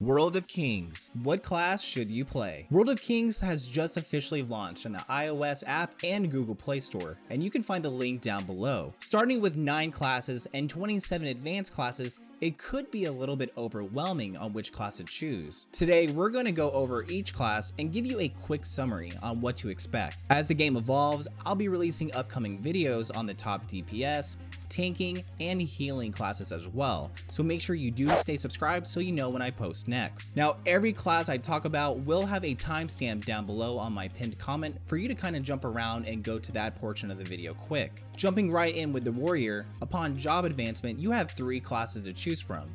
World of Kings. What class should you play? World of Kings has just officially launched on the iOS app and Google Play Store, and you can find the link down below. Starting with 9 classes and 27 advanced classes, it could be a little bit overwhelming on which class to choose. Today, we're going to go over each class and give you a quick summary on what to expect. As the game evolves, I'll be releasing upcoming videos on the top DPS, tanking, and healing classes as well, so make sure you do stay subscribed so you know when I post next. Now, every class I talk about will have a timestamp down below on my pinned comment for you to kind of jump around and go to that portion of the video quick. Jumping right in with the warrior, upon job advancement you have 3 classes to choose from: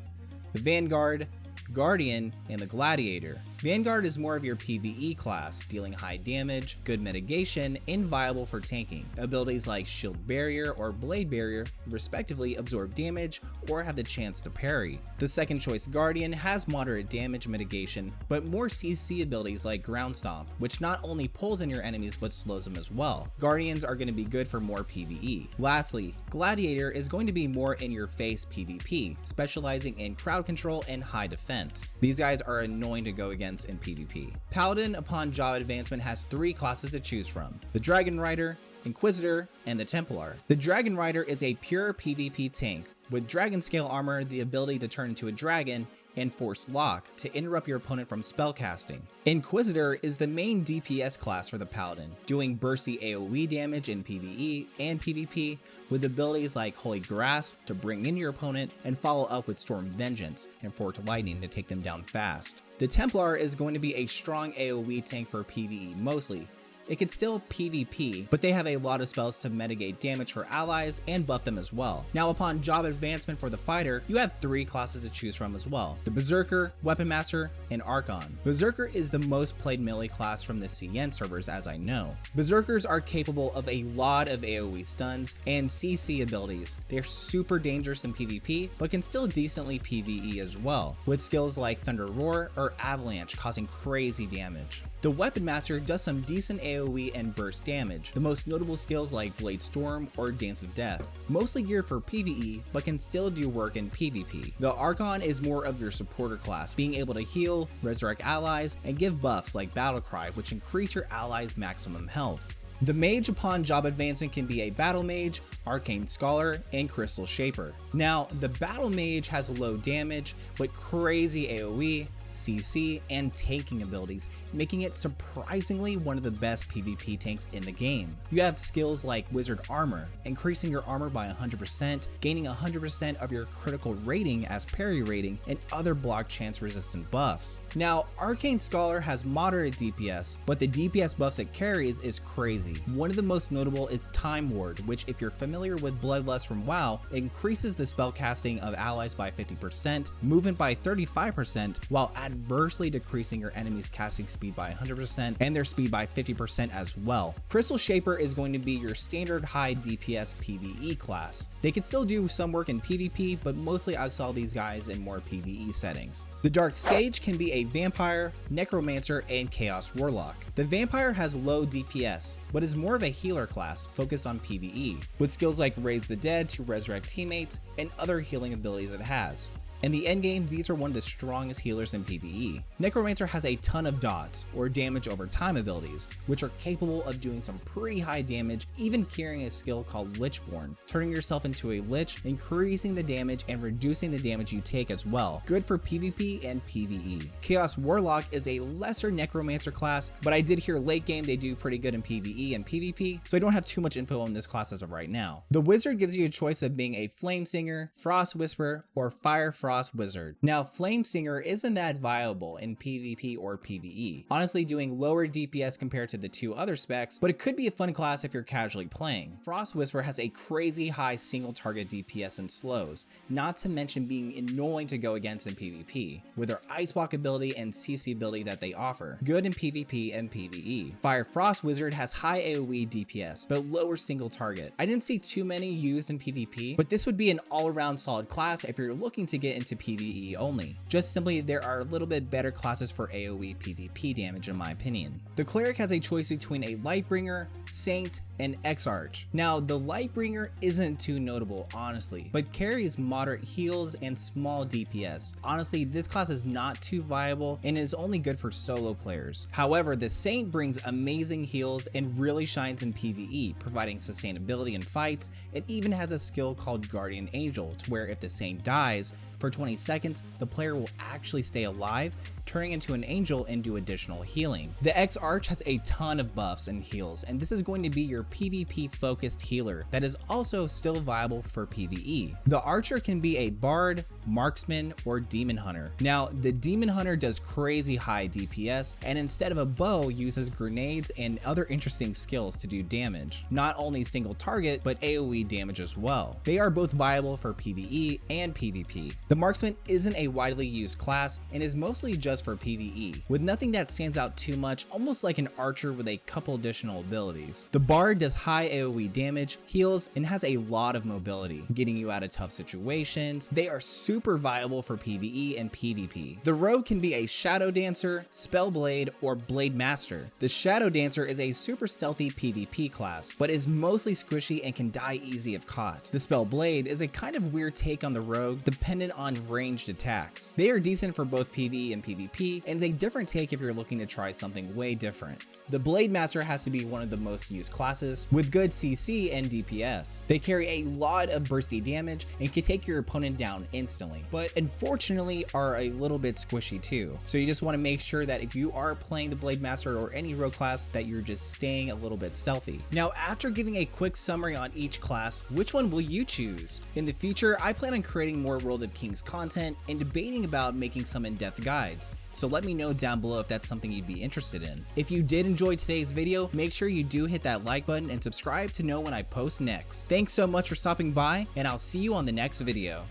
the Vanguard, Guardian, and the Gladiator. Vanguard is more of your PvE class, dealing high damage, good mitigation, and viable for tanking. Abilities like Shield Barrier or Blade Barrier respectively absorb damage or have the chance to parry. The second choice Guardian has moderate damage mitigation, but more CC abilities like Ground Stomp, which not only pulls in your enemies but slows them as well. Guardians are going to be good for more PvE. Lastly, Gladiator is going to be more in your face PvP, specializing in crowd control and high defense. These guys are annoying to go against in PvP. Paladin, upon job advancement, has 3 classes to choose from: the Dragon Rider, Inquisitor, and the Templar. The Dragon Rider is a pure PvP tank with dragon scale armor, the ability to turn into a dragon, and force lock to interrupt your opponent from spellcasting. Inquisitor is the main DPS class for the Paladin, doing bursty AoE damage in PvE and PvP with abilities like Holy Grass to bring in your opponent and follow up with Storm Vengeance and Forked Lightning to take them down fast. The Templar is going to be a strong AoE tank for PvE mostly. It can still PvP, but they have a lot of spells to mitigate damage for allies and buff them as well. Now, upon job advancement for the fighter, you have 3 classes to choose from as well: the Berserker, Weapon Master, and Archon. Berserker is the most played melee class from the CN servers, as I know. Berserkers are capable of a lot of AoE stuns and CC abilities. They're super dangerous in PvP, but can still decently PvE as well, with skills like Thunder Roar or Avalanche causing crazy damage. The Weapon Master does some decent AoE and burst damage, the most notable skills like Blade Storm or Dance of Death, mostly geared for PvE but can still do work in PvP. The Archon is more of your supporter class, being able to heal, resurrect allies, and give buffs like Battlecry, which increase your allies' maximum health. The Mage upon job advancement can be a Battle Mage, Arcane Scholar, and Crystal Shaper. Now, the Battle Mage has low damage but crazy AoE, CC, and tanking abilities, making it surprisingly one of the best PvP tanks in the game. You have skills like Wizard Armor, increasing your armor by 100%, gaining 100% of your critical rating as parry rating, and other block chance resistant buffs. Now, Arcane Scholar has moderate DPS, but the DPS buffs it carries is crazy. One of the most notable is Time Ward, which, if you're familiar with Bloodlust from WoW, increases the spellcasting of allies by 50%, movement by 35%, while adversely decreasing your enemy's casting speed by 100% and their speed by 50% as well. Crystal Shaper is going to be your standard high DPS PvE class. They can still do some work in PvP, but mostly I saw these guys in more PvE settings. The Dark Sage can be a Vampire, Necromancer, and Chaos Warlock. The Vampire has low DPS, but is more of a healer class focused on PvE, with skills like Raise the Dead to resurrect teammates and other healing abilities it has. In the endgame, these are one of the strongest healers in PvE. Necromancer has a ton of dots, or damage over time abilities, which are capable of doing some pretty high damage, even carrying a skill called Lichborn, turning yourself into a Lich, increasing the damage and reducing the damage you take as well. Good for PvP and PvE. Chaos Warlock is a lesser Necromancer class, but I did hear late game they do pretty good in PvE and PvP, so I don't have too much info on this class as of right now. The Wizard gives you a choice of being a Flame Singer, Frost Whisperer, or Fire Frost Wizard. Now, Flame Singer isn't that viable in PvP or PvE, honestly doing lower DPS compared to the 2 other specs, but it could be a fun class if you're casually playing. Frost Whisperer has a crazy high single target DPS and slows, not to mention being annoying to go against in PvP, with their Ice Walk ability and CC ability that they offer, good in PvP and PvE. Fire Frost Wizard has high AoE DPS, but lower single target. I didn't see too many used in PvP, but this would be an all-around solid class if you're looking to get into PvE only. Just simply, there are a little bit better classes for AoE PvP damage in my opinion. The Cleric has a choice between a Lightbringer, Saint, and Exarch. Now, the Lightbringer isn't too notable, honestly, but carries moderate heals and small DPS. Honestly, this class is not too viable and is only good for solo players. However, the Saint brings amazing heals and really shines in PvE, providing sustainability in fights. It even has a skill called Guardian Angel, to where if the Saint dies for 20 seconds, the player will actually stay alive, turning into an angel and do additional healing. The Exarch has a ton of buffs and heals, and this is going to be your PvP focused healer that is also still viable for PvE. The Archer can be a Bard, Marksman, or Demon Hunter. Now, the Demon Hunter does crazy high DPS, and instead of a bow, uses grenades and other interesting skills to do damage. Not only single target, but AoE damage as well. They are both viable for PvE and PvP. The Marksman isn't a widely used class and is mostly just for PvE, with nothing that stands out too much, almost like an archer with a couple additional abilities. The Bard does high AoE damage, heals, and has a lot of mobility, getting you out of tough situations. They are super viable for PvE and PvP. The Rogue can be a Shadow Dancer, Spellblade, or Blade Master. The Shadow Dancer is a super stealthy PvP class, but is mostly squishy and can die easy if caught. The Spellblade is a kind of weird take on the Rogue, dependent on ranged attacks. They are decent for both PvE and PvP, and is a different take if you're looking to try something way different. The Blade Master has to be one of the most used classes, with good CC and DPS. They carry a lot of bursty damage and can take your opponent down instantly, but unfortunately are a little bit squishy too. So you just want to make sure that if you are playing the Blade Master or any rogue class, that you're just staying a little bit stealthy. Now, after giving a quick summary on each class, which one will you choose? In the future, I plan on creating more World of Kings content and debating about making some in-depth guides. So let me know down below if that's something you'd be interested in. If you did enjoy today's video, make sure you do hit that like button and subscribe to know when I post next. Thanks so much for stopping by, and I'll see you on the next video.